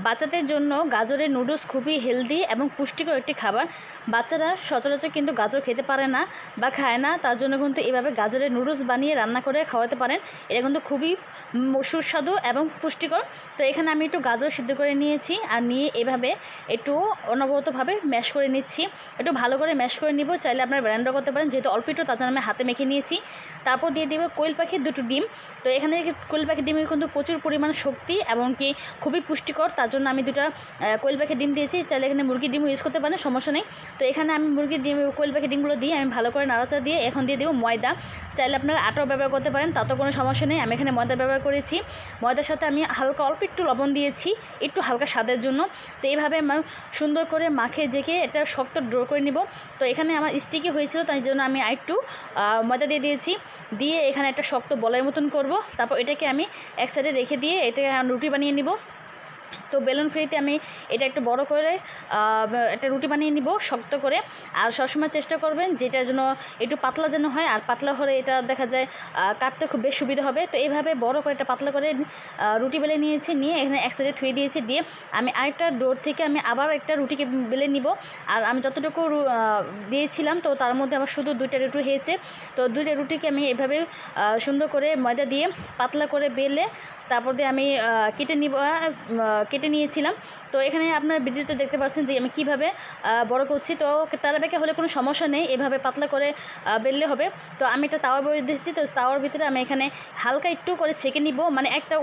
বাচ্চাদের জন্য গাজরের নুডলস খুবই হেলদি এবং পুষ্টিকর একটি খাবার। বাচ্চারা সচরাচর কিন্তু গাজর খেতে পারে না বা খায় না, তার জন্য কিন্তু এভাবে গাজরের নুডলস বানিয়ে রান্না করে খাওয়াতে পারেন। এটা কিন্তু খুবই সুস্বাদু এবং পুষ্টিকর। তো এখানে আমি একটু গাজর সিদ্ধ করে নিয়েছি, আর নিয়ে এভাবে একটু অনবরতভাবে ম্যাশ করে নিচ্ছি। একটু ভালো করে ম্যাশ করে নিব, চাইলে আপনারা ব্লেন্ডার করতে পারেন, যেহেতু অল্প একটু তার জন্য আমি হাতে মেখে নিয়েছি। তারপর দিয়ে দেবো কোয়েল পাখির 2টো ডিম। তো এখানে কোয়েল পাখির ডিমে কিন্তু প্রচুর পরিমাণ শক্তি এমনকি খুবই পুষ্টিকর, তার জন্য আমি 2টা কোয়েল পাখির ডিম দিয়েছি। চাইলে এখানে মুরগির ডিমও ইউজ করতে পারেন, সমস্যা নেই। তো এখানে আমি মুরগির ডিম কোয়েল পাখির ডিমগুলো দিয়ে আমি ভালো করে নাড়াচাড়া দিয়ে এখন দিয়ে দেবো ময়দা। চাইলে আপনারা আটাও ব্যবহার করতে পারেন, তাতেও কোনো সমস্যা নেই। আমি এখানে ময়দা ব্যবহার করেছি। ময়দার সাথে আমি হালকা অল্প একটু লবণ দিয়েছি, একটু হালকা স্বাদের জন্য। তো এইভাবে সুন্দর করে মাখে জেকে এটা শক্ত ড্র করে নিব। তো এখানে আমার স্টিকি হয়েছিল, তাই জন্য আমি আরেকটু ময়দা দিয়ে দিয়েছি। দিয়ে এখানে একটা শক্ত বলের মতন করব। তারপর এটাকে আমি এক সাইডে রেখে দিয়ে এটা রুটি বানিয়ে নিব। তো বেলুন ফ্রিতে আমি এটা একটু বড় করে একটা রুটি বানিয়ে নিব শক্ত করে। আর সবসময় চেষ্টা করবেন যেটার জন্য একটু পাতলা যেন হয়, আর পাতলা হলে এটা দেখা যায় কাটতে খুব বেশ সুবিধা হবে। তো এইভাবে বড় করে একটা পাতলা করে রুটি বেলে নিয়েছি, নিয়ে এখানে এক সাইডে থুয়ে দিয়েছি। দিয়ে আমি আরেকটা ডোর থেকে আমি আবার একটা রুটিকে বেলে নিব। আর আমি যতটুকু দিয়েছিলাম, তো তার মধ্যে আমার শুধু 2টা রুটি হয়েছে। তো 2টা রুটিকে আমি এভাবে সুন্দর করে ময়দা দিয়ে পাতলা করে বেলে তারপর দিয়ে আমি কেটে নিয়েছিলাম। তো এখানে আপনার ভিডিওতে দেখতে পাচ্ছেন যে আমি কিভাবে বড় করছি। তো তারা বেঁকে হলে কোনো সমস্যা নেই, এভাবে পাতলা করে বেললে হবে। তো আমি একটা তাওয়া বসিয়ে দিচ্ছি। তো তাওয়ার ভিতরে আমি এখানে হালকা একটু করে ছেঁকে নিব, মানে একটা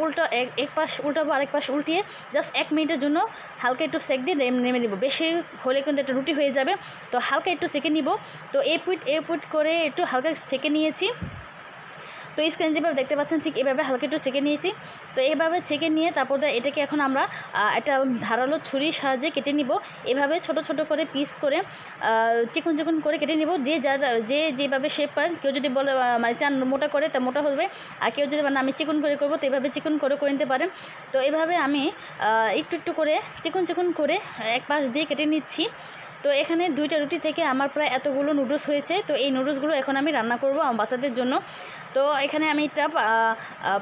এক পাশ উল্টাবো, আরেক পাশ উল্টিয়ে জাস্ট 1 মিনিটের জন্য হালকা একটু সেঁক দিয়ে নেমে নিব। বেশি হলে কিন্তু একটা রুটি হয়ে যাবে। তো হালকা একটু সেঁকে নিব। তো এ পুট করে একটু হালকা সেঁকে নিয়েছি। তো স্ক্রিন যেভাবে দেখতে পাচ্ছেন ঠিক এভাবে হালকা একটু ছেঁকে নিয়েছি। তো এইভাবে ছেঁকে নিয়ে তারপর এটাকে এখন আমরা একটা ধারালো ছুরির সাহায্যে কেটে নিব। এভাবে ছোট ছোট করে পিস করে চিকন চিকন করে কেটে নিব। যে যেভাবে শেপ পারেন, কেউ যদি বলে মানে চান মোটা করে তা মোটা হবে, আর কেউ যদি মানে আমি চিকন করে করবো তো এভাবে চিকন করে নিতে পারেন। তো এভাবে আমি একটু একটু করে চিকন চিকন করে এক পাশ দিয়ে কেটে নিচ্ছি। তো এখানে 2টা রুটি থেকে আমার প্রায় এতগুলো নুডলস হয়েছে। তো এই নুডলসগুলো এখন আমি রান্না করব আমার বাচ্চাদের জন্য। তো এখানে আমি একটা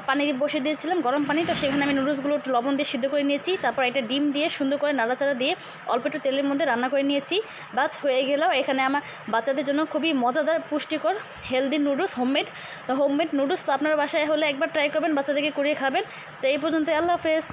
পানি বসিয়ে দিয়েছিলাম, গরম পানি। তো সেখানে আমি নুডলসগুলো একটু লবণ দিয়ে সিদ্ধ করে নিয়েছি। তারপর একটা ডিম দিয়ে সুন্দর করে নাড়াচাড়া দিয়ে অল্প একটু তেলের মধ্যে রান্না করে নিয়েছি। বাস হয়ে গেল এখানে আমার বাচ্চাদের জন্য খুবই মজাদার পুষ্টিকর হেলদি নুডলস, হোমমেড নুডলস। তো আপনার বাসায় হলে একবার ট্রাই করবেন, বাচ্চাদেরকে করিয়ে খাবেন। তো এই পর্যন্ত, আল্লাহ হাফেজ।